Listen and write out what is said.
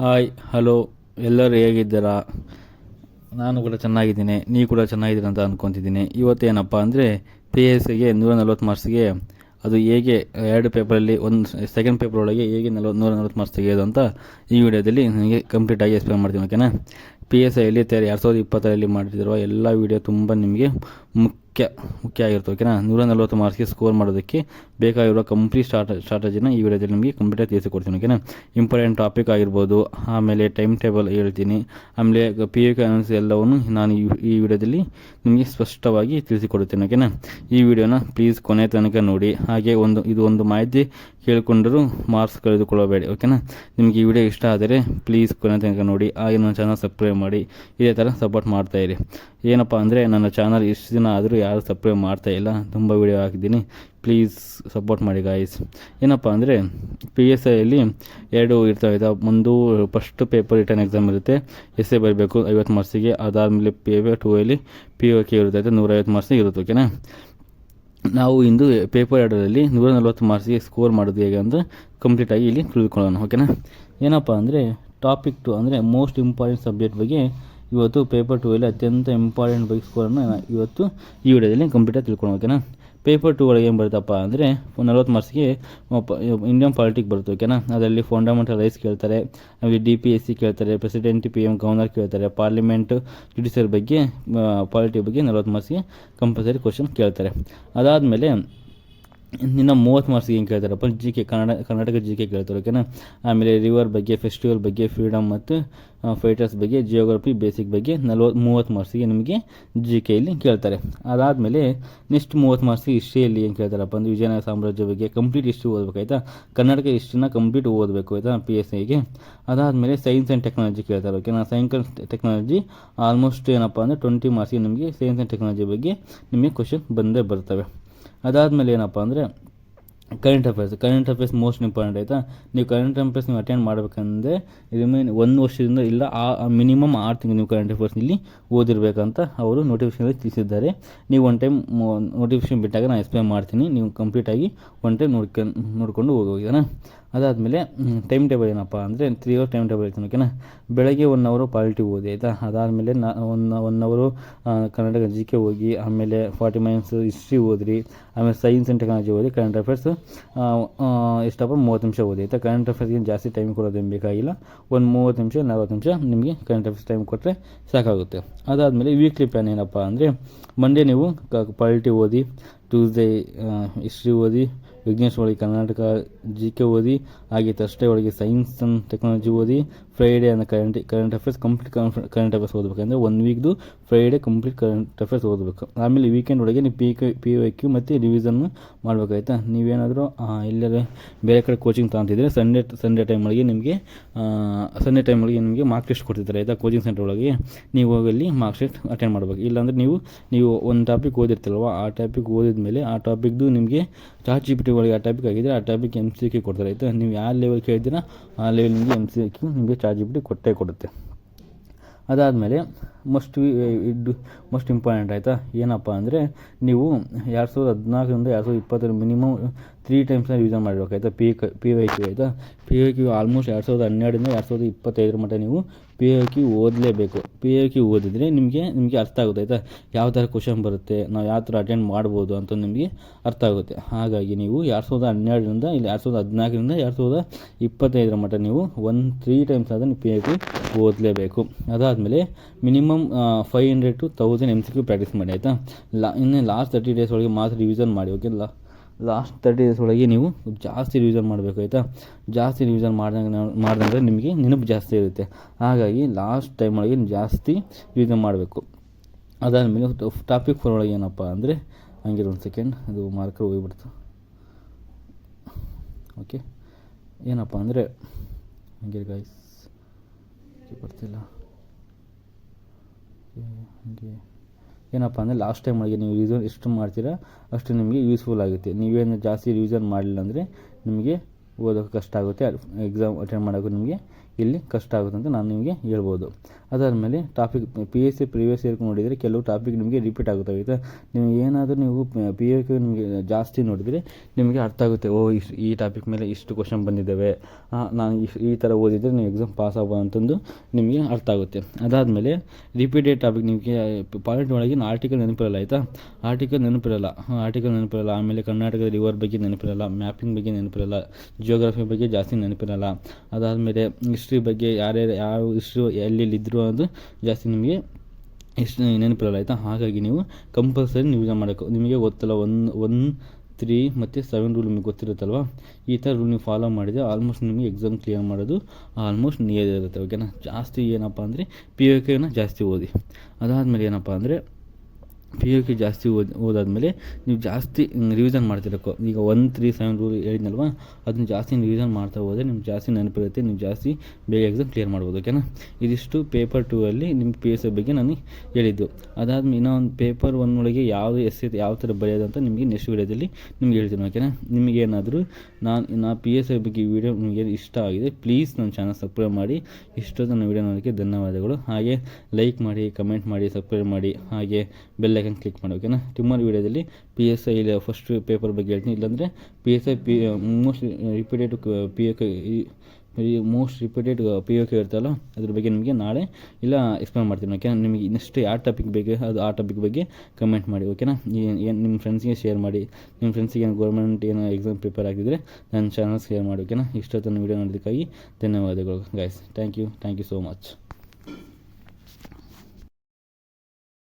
Hi hello, ಎಲ್ಲರೂ ಹೇಗಿದ್ದೀರಾ? ನಾನು ಕೂಡ ಚೆನ್ನಾಗಿದ್ದೀನಿ, ನೀವು ಕೂಡ ಚೆನ್ನಾಗಿದ್ದೀರ ಅಂತ ಅಂದ್ಕೊತಿದ್ದೀನಿ. ಇವತ್ತೇನಪ್ಪ ಅಂದರೆ PSIಗೆ 140 ಮಾರ್ಕ್ಸ್ಗೆ ಅದು ಹೇಗೆ ಎರಡು ಪೇಪರಲ್ಲಿ ಒಂದು ಸೆಕೆಂಡ್ ಪೇಪರ್ ಒಳಗೆ ಹೇಗೆ 140 ಮಾರ್ಕ್ಸ್ ತೆಗೆಯೋದು ಅಂತ ಈ ವಿಡಿಯೋದಲ್ಲಿ ನನಗೆ ಕಂಪ್ಲೀಟಾಗಿ ಎಕ್ಸ್ಪ್ಲೇನ್ ಮಾಡ್ತೀನಿ. ಓಕೆನಾ? PSIಯಲ್ಲಿ 2020ರಲ್ಲಿ ಮಾಡಿರುವ ಎಲ್ಲ ವಿಡಿಯೋ ತುಂಬ ನಿಮಗೆ ಮುಖ್ಯ ಆಗಿರುತ್ತೆ. ಓಕೆನಾ? 140 ಮಾರ್ಕ್ಸ್ಗೆ ಸ್ಕೋರ್ ಮಾಡೋದಕ್ಕೆ ಬೇಕಾಗಿರೋ ಕಂಪ್ಲೀಟ್ ಸ್ಟ್ರಾಟಜಿನ ಈ ವಿಡಿಯೋದಲ್ಲಿ ನಿಮಗೆ ಕಂಪ್ಲೀಟಾಗಿ ತಿಳಿಸಿಕೊಡ್ತೀನಿ. ಓಕೆನಾ? ಇಂಪಾರ್ಟೆಂಟ್ ಟಾಪಿಕ್ ಆಗಿರ್ಬೋದು, ಆಮೇಲೆ ಟೈಮ್ ಟೇಬಲ್ ಹೇಳ್ತೀನಿ, ಆಮೇಲೆ PUQ ಅನಾಲಿಸಿಸ್ ಎಲ್ಲವನ್ನು ನಾನು ಈ ವಿಡಿಯೋದಲ್ಲಿ ನಿಮಗೆ ಸ್ಪಷ್ಟವಾಗಿ ತಿಳಿಸಿಕೊಡುತ್ತೇನೆ. ಓಕೆನಾ? ಈ ವಿಡಿಯೋನ ಪ್ಲೀಸ್ ಕೊನೆ ತನಕ ನೋಡಿ. ಹಾಗೆ ಇದು ಒಂದು ಮಾಹಿತಿ ಕೇಳಿಕೊಂಡರೂ ಮಾರ್ಕ್ಸ್ ಕಳೆದುಕೊಳ್ಳಬೇಡಿ. ಓಕೆನಾ? ನಿಮಗೆ ಈ ವಿಡಿಯೋ ಇಷ್ಟ ಆದರೆ ಪ್ಲೀಸ್ ಕೊನೆ ತನಕ ನೋಡಿ. ಹಾಗೆ ನನ್ನ ಚಾನಲ್ ಸಬ್ಸ್ಕ್ರೈಬ್ ಮಾಡಿ, ಇದೇ ಥರ ಸಪೋರ್ಟ್ ಮಾಡ್ತಾಯಿರಿ. ಏನಪ್ಪ ಅಂದರೆ ನನ್ನ ಚಾನಲ್ ಇಷ್ಟು ದಿನ ಆದರೂ ಯಾರು ಸಬ್ಸ್ಕ್ರೈಬ್ ಮಾಡ್ತಾಯಿಲ್ಲ, ತುಂಬ ವಿಡಿಯೋ ಹಾಕಿದ್ದೀನಿ, ಪ್ಲೀಸ್ ಸಪೋರ್ಟ್ ಮಾಡಿ ಗಾಯ್ಸ್. ಏನಪ್ಪ ಅಂದರೆ PSIಯಲ್ಲಿ ಎರಡು ಇರ್ತವೆ. ಒಂದು ಫಸ್ಟ್ ಪೇಪರ್ ರಿಟರ್ನ್ ಎಕ್ಸಾಮ್ ಇರುತ್ತೆ, ಎಸ್ಸೆ ಬರಬೇಕು 50 ಮಾರ್ಕ್ಸಿಗೆ. ಅದಾದಮೇಲೆ ಪೇಪರ್ 2ಅಲ್ಲಿ POQ ಇರುತ್ತೆ, 150 ಮಾರ್ಕ್ಸಿಗೆ ಇರುತ್ತೆ. ಓಕೆನಾ? ನಾವು ಇಂದು ಪೇಪರ್ 2ರಲ್ಲಿ 140 ಮಾರ್ಕ್ಸಿಗೆ ಸ್ಕೋರ್ ಮಾಡೋದು ಹೇಗೆ ಅಂತ ಕಂಪ್ಲೀಟಾಗಿ ಇಲ್ಲಿ ತಿಳಿದುಕೊಳ್ಳೋಣ. ಓಕೆನಾ? ಏನಪ್ಪ ಅಂದರೆ ಟಾಪಿಕ್ 2 ಅಂದರೆ ಮೋಸ್ಟ್ ಇಂಪಾರ್ಟೆಂಟ್ ಸಬ್ಜೆಕ್ಟ್ ಬಗ್ಗೆ ಇವತ್ತು ಪೇಪರ್ 2ಅಲ್ಲಿ ಅತ್ಯಂತ ಇಂಪಾರ್ಟೆಂಟ್ ಬಗ್ಗೆ ಸ್ಕೋರನ್ನು ಇವತ್ತು ಈ ವಿಡಿಯೋದಲ್ಲಿ ಕಂಪ್ಲೀಟಾಗಿ ತಿಳ್ಕೊಳ್ಳೋಣ. ಓಕೆನಾ? ಪೇಪರ್ 2 ಒಳಗೆ ಏನು ಬರುತ್ತಪ್ಪ ಅಂದರೆ 40 ಮಾರ್ಕ್ಸ್ಗೆ ಇಂಡಿಯನ್ ಪಾಲಿಟಿಕ್ ಬರುತ್ತೆ. ಓಕೆನಾ? ಅದರಲ್ಲಿ ಫಂಡಮೆಂಟಲ್ ರೈಟ್ಸ್ ಕೇಳ್ತಾರೆ, ಆಮೇಲೆ DPSC ಕೇಳ್ತಾರೆ, ಪ್ರೆಸಿಡೆಂಟ್ PM ಗವರ್ನರ್ ಕೇಳ್ತಾರೆ, ಪಾರ್ಲಿಮೆಂಟ್ ಜುಡಿಷಿಯರಿ ಬಗ್ಗೆ ಪಾಲಿಟಿ ಬಗ್ಗೆ 40 ಮಾರ್ಕ್ಸ್ಗೆ ಕಂಪಲ್ಸರಿ ಕ್ವಶನ್ ಕೇಳ್ತಾರೆ. ಅದಾದಮೇಲೆ ಇನ್ನು 30 ಮಾರ್ಕ್ಸ್ಗೆ ಏನು ಕೇಳ್ತಾರಪ್ಪ, GK ಕರ್ನಾಟಕ GK ಕೇಳ್ತಾರೆ. ಓಕೆನಾ? ಆಮೇಲೆ ರಿವರ್ ಬಗ್ಗೆ, ಫೆಸ್ಟಿವಲ್ ಬಗ್ಗೆ, ಫ್ರೀಡಮ್ ಮತ್ತು ಫೈಟರ್ಸ್ ಬಗ್ಗೆ, ಜಿಯೋಗ್ರಫಿ ಬೇಸಿಕ್ ಬಗ್ಗೆ 30 ಮಾರ್ಕ್ಸಿಗೆ ನಿಮಗೆ GKಯಲ್ಲಿ ಕೇಳ್ತಾರೆ. ಅದಾದಮೇಲೆ ನೆಕ್ಸ್ಟ್ 30 ಮಾರ್ಕ್ಸಿಗೆ ಹಿಸ್ಟ್ರಿಯಲ್ಲಿ ಏನು ಕೇಳ್ತಾರಪ್ಪ ಅಂದರೆ ವಿಜಯನಗರ ಸಾಮ್ರಾಜ್ಯ ಬಗ್ಗೆ ಕಂಪ್ಲೀಟ್ ಹಿಸ್ಟ್ರಿ ಓದಬೇಕಾಯ್ತಾ, ಕರ್ನಾಟಕ ಹಿಸ್ಟ್ರಿನ ಕಂಪ್ಲೀಟ್ ಓದಬೇಕು ಆಯಿತಾ PSIಗೆ. ಅದಾದಮೇಲೆ ಸೈನ್ಸ್ ಆ್ಯಂಡ್ ಟೆಕ್ನಾಲಜಿ ಕೇಳ್ತಾರೆ. ಓಕೆನಾ? ಸೈನ್ಸ್ ಆ್ಯಂಡ್ ಟೆಕ್ನಾಲಜಿ ಆಲ್ಮೋಸ್ಟ್ ಏನಪ್ಪ ಅಂದರೆ 20 ಮಾರ್ಕ್ಸಿಗೆ ನಿಮಗೆ ಸೈನ್ಸ್ ಆ್ಯಂಡ್ ಟೆಕ್ನಾಲಜಿ ಬಗ್ಗೆ ನಿಮಗೆ ಕ್ವಶನ್ ಬಂದೇ ಬರ್ತವೆ. ಅದಾದಮೇಲೆ ಏನಪ್ಪ ಅಂದರೆ ಕರೆಂಟ್ ಅಫೇರ್ಸ್ ಮೋಸ್ಟ್ ಇಂಪಾರ್ಟೆಂಟ್ ಆಯಿತಾ. ನೀವು ಕರೆಂಟ್ ಅಫೇರ್ಸ್ ನೀವು ಅಟೆಂಡ್ ಮಾಡಬೇಕಂದ್ರೆ ರಿಮೈನ್ 1 ವರ್ಷದಿಂದ ಇಲ್ಲ ಮಿನಿಮಮ್ 6 ತಿಂಗಳು ನೀವು ಕರೆಂಟ್ ಅಫೇರ್ಸ್ ಇಲ್ಲಿ ಓದಿರಬೇಕಂತ ಅವರು ನೋಟಿಫಿಕೇಶನಲ್ಲಿ ತಿಳಿಸಿದ್ದಾರೆ. ನೀವು ಒನ್ ಟೈಮ್ ನೋಟಿಫಿಕೇಶನ್ ಬಿಟ್ಟಾಗ ನಾನು ಎಕ್ಸ್ಪ್ಲೇನ್ ಮಾಡ್ತೀನಿ, ನೀವು ಕಂಪ್ಲೀಟಾಗಿ ಒನ್ ಟೈಮ್ ನೋಡಿಕೊಂಡು ಹೋಗೋದಾ. ಅದಾದಮೇಲೆ ಟೈಮ್ ಟೇಬಲ್ ಏನಪ್ಪ ಅಂದರೆ 3 ಅವರ್ ಟೈಮ್ ಟೇಬಲ್ ಇರ್ತೀನಿ. ಓಕೆನಾ? ಬೆಳಗ್ಗೆ 1 ಅವರು ಪಾಲಿಟಿ ಓದಿ ಆಯಿತಾ. ಅದಾದಮೇಲೆ 1 ಅವರು ಕರ್ನಾಟಕ GK ಹೋಗಿ, ಆಮೇಲೆ 40 ಮಿನಿಟ್ಸ್ ಹಿಸ್ಟ್ರಿ ಓದಿರಿ, ಆಮೇಲೆ ಸೈನ್ಸ್ ಆ್ಯಂಡ್ ಟೆಕ್ನಾಲಜಿ ಓದಿ, ಕರೆಂಟ್ ಅಫೇರ್ಸ್ ಎಷ್ಟಪ್ಪ 30 ನಿಮಿಷ ಓದಿ ಆಯಿತಾ. ಕರೆಂಟ್ ಅಫೇರ್ಸ್ಗೆ ಜಾಸ್ತಿ ಟೈಮ್ ಕೊಡೋದೇನು ಬೇಕಾಗಿಲ್ಲ, ಒಂದು 30 ನಿಮಿಷ 40 ನಿಮಿಷ ನಿಮಗೆ ಕರೆಂಟ್ ಅಫೇರ್ಸ್ ಟೈಮ್ ಕೊಟ್ಟರೆ ಸಾಕಾಗುತ್ತೆ. ಅದಾದಮೇಲೆ ವೀಕ್ಲಿ ಪ್ಲ್ಯಾನ್ ಏನಪ್ಪ ಅಂದರೆ ಮಂಡೇ ನೀವು ಪಾಲಿಟಿ ಓದಿ, ಟ್ಯೂಸ್ಡೇ ಹಿಸ್ಟ್ರಿ ಓದಿ, ವಿಜ್ಞಾನ ಒಳಗೆ ಕರ್ನಾಟಕ GK ಓದಿ, ಹಾಗೆ ಥರ್ಸ್ಡೇ ಒಳಗೆ ಸೈನ್ಸ್ ಆ್ಯಂಡ್ ಟೆಕ್ನಾಲಜಿ ಓದಿ, ಫ್ರೈಡೇ ಅಂದರೆ current affairs complete current affairs ಓದಬೇಕಂದ್ರೆ 1 ವೀಕ್ದು ಫ್ರೈಡೇ ಕಂಪ್ಲೀಟ್ ಕರೆಂಟ್ ಅಫೇರ್ಸ್ ಓದಬೇಕು. ಆಮೇಲೆ ವೀಕೆಂಡ್ ಒಳಗೆ ನೀವು POQ ಮತ್ತು ರಿವಿಸನ್ ಮಾಡಬೇಕಾಯ್ತಾ. ನೀವೇನಾದರೂ ಎಲ್ಲರೂ ಬೇರೆ ಕಡೆ ಕೋಚಿಂಗ್ ತಗೊಂತಿದ್ರೆ ಸಂಡೇ ಟೈಮ್ ಒಳಗೆ ನಿಮಗೆ ಮಾರ್ಕ್ ಟೆಸ್ಟ್ ಕೊಡ್ತಿರ್ತಾರೆ ಆಯಿತಾ. ಕೋಚಿಂಗ್ ಸೆಂಟರ್ ಒಳಗೆ ನೀವು ಹೋಗಲ್ಲಿ ಮಾರ್ಕ್ ಟೆಸ್ಟ್ ಅಟೆಂಡ್ ಮಾಡಬೇಕು. ಇಲ್ಲಾಂದರೆ ನೀವು ಒಂದು ಟಾಪಿಕ್ ಓದಿರ್ತೀರಲ್ವ, ಆ ಟಾಪಿಕ್ ಓದಿದ ಮೇಲೆ ಆ ಟಾಪಿಕ್ದು ನಿಮಗೆ ChatGPT ಒಳಗೆ ಆ ಟಾಪಿಕ್ ಆಗಿದ್ದರೆ ಆ ಟಾಪಿಕ್ MCQ ಕೊಡ್ತಾರೆ ಆಯಿತಾ. ನೀವು ಯಾವ ಲೆವೆಲ್ ಕೇಳಿದ್ದೀರಾ ಆ ಲೆವೆಲ್ ನಿಮಗೆ MCQ ನಿಮಗೆ ChatGPT ಕೊಟ್ಟೇ ಕೊಡುತ್ತೆ. ಅದಾದಮೇಲೆ ಮೋಸ್ಟ್ ಇಂಪಾರ್ಟೆಂಟ್ ಆಯಿತಾ. ಏನಪ್ಪ ಅಂದರೆ ನೀವು 2014ರಿಂದ 2020 ಮಿನಿಮಮ್ 3 ಟೈಮ್ಸ್ನ ರಿವಿಷನ್ ಮಾಡಬೇಕಾಯ್ತಾ. PYQ ಆಯಿತಾ. PYQ ಆಲ್ಮೋಸ್ಟ್ 2012ರಿಂದ 2025 ಮಟ್ಟ ನೀವು PYQ ಓದಲೇಬೇಕು. PYQ ಓದಿದರೆ ನಿಮಗೆ ಅರ್ಥ ಆಗುತ್ತೆ ಆಯಿತಾ, ಯಾವ ಥರ ಕ್ವಶನ್ ಬರುತ್ತೆ, ನಾವು ಯಾವ ಥರ ಅಟೆಂಡ್ ಮಾಡ್ಬೋದು ಅಂತ ನಿಮಗೆ ಅರ್ಥ ಆಗುತ್ತೆ. ಹಾಗಾಗಿ ನೀವು 2012ರಿಂದ ಇಲ್ಲಿ 2014ರಿಂದ 2025 ಮಟ್ಟ ನೀವು 3 ಟೈಮ್ಸ್ ಆದ ನೀವು PYQ ಓದಲೇಬೇಕು. ಅದಾದಮೇಲೆ ಮಿನಿಮಮ್ 500 to 1000 MCQ ಪ್ರಾಕ್ಟೀಸ್ ಮಾಡಿ ಆಯಿತಾ. ಇನ್ನು ಲಾಸ್ಟ್ 30 ಡೇಸ್ ಒಳಗೆ ಮಾತ್ರ ರಿವಿಷನ್ ಮಾಡಿ. ಓಕೆ, ಲಾಸ್ಟ್ 30 ಡೇಸ್ ಒಳಗೆ ನೀವು ಜಾಸ್ತಿ ರಿವಿಷನ್ ಮಾಡಬೇಕು ಆಯಿತಾ. ಜಾಸ್ತಿ ರಿವಿಷನ್ ಮಾಡ್ದಂಗೆ ನಿಮಗೆ ನೆನಪು ಜಾಸ್ತಿ ಇರುತ್ತೆ. ಹಾಗಾಗಿ ಲಾಸ್ಟ್ ಟೈಮ್ ಒಳಗೆ ಜಾಸ್ತಿ ರಿವಿಷನ್ ಮಾಡಬೇಕು. ಅದಾದಮೇಲೆ ಟಾಪಿಕ್ 4 ಒಳಗೆ ಏನಪ್ಪ ಅಂದರೆ ಹಂಗೆ ಒಂದು ಸೆಕೆಂಡ್ ಅದು ಮಾರ್ಕರ್ ಹೋಗಿಬಿಡ್ತು. ಓಕೆ, ಏನಪ್ಪ ಅಂದರೆ ಹಂಗೆ ಗಾಯ್ಸ್ ಬರ್ತಿಲ್ಲ. ಹಂಗೆ ಏನಪ್ಪ ಅಂದರೆ ಲಾಸ್ಟ್ ಟೈಮ್ ಒಳಗೆ ನೀವು ರಿವಿಷನ್ ಎಷ್ಟು ಮಾಡ್ತೀರಾ ಅಷ್ಟು ನಿಮಗೆ ಯೂಸ್ಫುಲ್ ಆಗುತ್ತೆ. ನೀವೇನು ಜಾಸ್ತಿ ರಿವಿಷನ್ ಮಾಡಲಿಲ್ಲ ಅಂದರೆ ನಿಮಗೆ ಓದೋಕ್ಕೆ ಕಷ್ಟ ಆಗುತ್ತೆ, ಎಕ್ಸಾಮ್ ಅಟೆಂಡ್ ಮಾಡೋಕ್ಕೂ ನಿಮಗೆ ಇಲ್ಲಿ ಕಷ್ಟ ಆಗುತ್ತೆ ಅಂತ ನಾನು ನಿಮಗೆ ಹೇಳ್ಬೋದು. ಅದಾದಮೇಲೆ ಟಾಪಿಕ್ PSI ಪ್ರಿವಿಯಸ್ ಇಯರ್ ನೋಡಿದರೆ ಕೆಲವು ಟಾಪಿಕ್ ನಿಮಗೆ ರಿಪೀಟ್ ಆಗುತ್ತೆ. ಆಯಿತಾ, ನೀವು ಏನಾದರೂ ನೀವು POK ನಿಮಗೆ ಜಾಸ್ತಿ ನೋಡಿದರೆ ನಿಮಗೆ ಅರ್ಥ ಆಗುತ್ತೆ. ಈ ಟಾಪಿಕ್ ಮೇಲೆ ಇಷ್ಟು ಕ್ವಶನ್ ಬಂದಿದ್ದಾವೆ, ನಾನು ಈ ಥರ ಓದಿದರೆ ನೀವು ಎಕ್ಸಾಮ್ ಪಾಸ್ ಆಗ್ಬೋದು ಅಂತಂದು ನಿಮಗೆ ಅರ್ಥ ಆಗುತ್ತೆ. ಅದಾದಮೇಲೆ ರಿಪೀಟೆಡ್ ಟಾಪಿಕ್ ನಿಮಗೆ ಪಾಯಿಂಟ್ ಒಳಗಿನ ಆರ್ಟಿಕಲ್ ನೆನಪಿರಲ್ಲ. ಆಯಿತಾ, ಆರ್ಟಿಕಲ್ ನೆನಪಿರಲ್ಲ. ಆಮೇಲೆ ಕರ್ನಾಟಕದ ರಿವರ್ ಬಗ್ಗೆ ನೆನಪಿರಲ್ಲ, ಮ್ಯಾಪಿಂಗ್ ಬಗ್ಗೆ ನೆನಪಿರಲ್ಲ, ಜಿಯೋಗ್ರಫಿ ಬಗ್ಗೆ ಜಾಸ್ತಿ ನೆನಪಿರಲ್ಲ. ಅದಾದಮೇಲೆ ಹಿಸ್ಟ್ರಿ ಬಗ್ಗೆ ಯಾವ ಹಿಸ್ಟ್ರಿ ಎಲ್ಲೆಲ್ಲಿದ್ದರು ಅದು ಜಾಸ್ತಿ ನಿಮಗೆ ಇಷ್ಟು ನೆನಪಿರಲ್ಲ. ಆಯಿತಾ, ಹಾಗಾಗಿ ನೀವು ಕಂಪಲ್ಸರಿ ರಿವಿಷನ್ ಮಾಡಬೇಕು. ನಿಮಗೆ ಗೊತ್ತಲ್ಲ 1, 3 ಮತ್ತು 7 ರೂಲ್ ನಿಮಗೆ ಗೊತ್ತಿರುತ್ತಲ್ವ. ಈ ಥರ ರೂಲ್ ನೀವು ಫಾಲೋ ಮಾಡಿದರೆ ಆಲ್ಮೋಸ್ಟ್ ನಿಮಗೆ ಎಕ್ಸಾಮ್ ಕ್ಲಿಯರ್ ಮಾಡೋದು ಆಲ್ಮೋಸ್ಟ್ ನಿಯರ್ ಇರುತ್ತೆ. ಓಕೆನಾ, ಜಾಸ್ತಿ ಏನಪ್ಪ ಅಂದರೆ POKನ ಜಾಸ್ತಿ ಓದಿ. ಅದಾದಮೇಲೆ ಏನಪ್ಪ ಅಂದರೆ POK ಜಾಸ್ತಿ ಓದಾದ್ಮೇಲೆ ನೀವು ಜಾಸ್ತಿ ರಿವಿಷನ್ ಮಾಡ್ತಿರಬೇಕು. ಈಗ 1, 3, 7 ರೂಲ್ ಹೇಳಿದ್ನಲ್ವ, ಅದನ್ನ ಜಾಸ್ತಿ ರಿವಿಷನ್ ಮಾಡ್ತಾ ಹೋದರೆ ನಿಮ್ಗೆ ಜಾಸ್ತಿ ನೆನಪಿರುತ್ತೆ, ನೀವು ಜಾಸ್ತಿ ಬೇಗ ಎಕ್ಸಾಮ್ ಕ್ಲಿಯರ್ ಮಾಡ್ಬೋದು. ಓಕೆನಾ, ಇದಿಷ್ಟು ಪೇಪರ್ 2 ಅಲ್ಲಿ ನಿಮ್ಮ PSI ಬಗ್ಗೆ ನಾನು ಹೇಳಿದ್ದು. ಅದಾದ್ಮೇಲೆ ಇನ್ನೊಂದು ಪೇಪರ್ 1 ಒಳಗೆ ಯಾವುದು ಎಸ್ಸೆ ಯಾವ ಥರ ಬರೆಯೋದು ಅಂತ ನಿಮಗೆ ನೆಕ್ಸ್ಟ್ ವೀಡಿಯೋದಲ್ಲಿ ನಿಮ್ಗೆ ಹೇಳ್ತೀನಿ. ಓಕೆನಾ, ನಿಮಗೇನಾದರೂ ನಾನು PSI ಬಗ್ಗೆ ಈ ವಿಡಿಯೋ ನಿಮಗೆ ಇಷ್ಟ ಆಗಿದೆ, ಪ್ಲೀಸ್ ನನ್ನ ಚಾನಲ್ ಸಬ್ಸ್ಕ್ರೈಬ್ ಮಾಡಿ. ಇಷ್ಟೊತ್ತು ನನ್ನ ವಿಡಿಯೋ ನೋಡೋಕ್ಕೆ ಧನ್ಯವಾದಗಳು. ಹಾಗೆ ಲೈಕ್ ಮಾಡಿ, ಕಮೆಂಟ್ ಮಾಡಿ, ಸಬ್ಸ್ಕ್ರೈಬ್ ಮಾಡಿ, ಹಾಗೆ ಬೆಲ್ ಐಕನ್ ಕ್ಲಿಕ್ ಮಾಡಿ. ಓಕೆನಾ, ಟುಮಾರೋ ವಿಡಿಯೋದಲ್ಲಿ PSI ಇಲ್ಲಿ ಫಸ್ಟ್ ಪೇಪರ್ ಬಗ್ಗೆ ಹೇಳ್ತೀನಿ. ಇಲ್ಲಾಂದರೆ PSI ಮೋಸ್ಟ್ ರಿಪೀಟೆಡ್ POK ಇರ್ತಲ್ಲ, ಅದ್ರ ಬಗ್ಗೆ ನಿಮಗೆ ನಾಳೆ ಇಲ್ಲ ಎಕ್ಸ್ಪ್ಲೇನ್ ಮಾಡ್ತೀನಿ. ಓಕೆನಾ, ನಿಮಗೆ ನೆಕ್ಸ್ಟ್ ಯಾವ ಟಾಪಿಕ್ ಬೇಕು ಅದು ಆ ಟಾಪಿಕ್ ಬಗ್ಗೆ ಕಮೆಂಟ್ ಮಾಡಿ. ಓಕೆನಾ, ಏನು ನಿಮ್ಮ ಫ್ರೆಂಡ್ಸ್ಗೆ ಶೇರ್ ಮಾಡಿ. ನಿಮ್ಮ ಫ್ರೆಂಡ್ಸಿಗೆ ಏನು ಗೌರ್ಮೆಂಟ್ ಏನೋ ಎಕ್ಸಾಮ್ ಪ್ರಿಪೇರ್ ಆಗಿದ್ದರೆ ನನ್ನ ಚಾನಲ್ ಶೇರ್ ಮಾಡಿ. ಓಕೆನಾ, ಇಷ್ಟೊತ್ತನ್ನು ವೀಡಿಯೋ ನೋಡೋದಕ್ಕಾಗಿ ಧನ್ಯವಾದಗಳು guys. Thank you so much.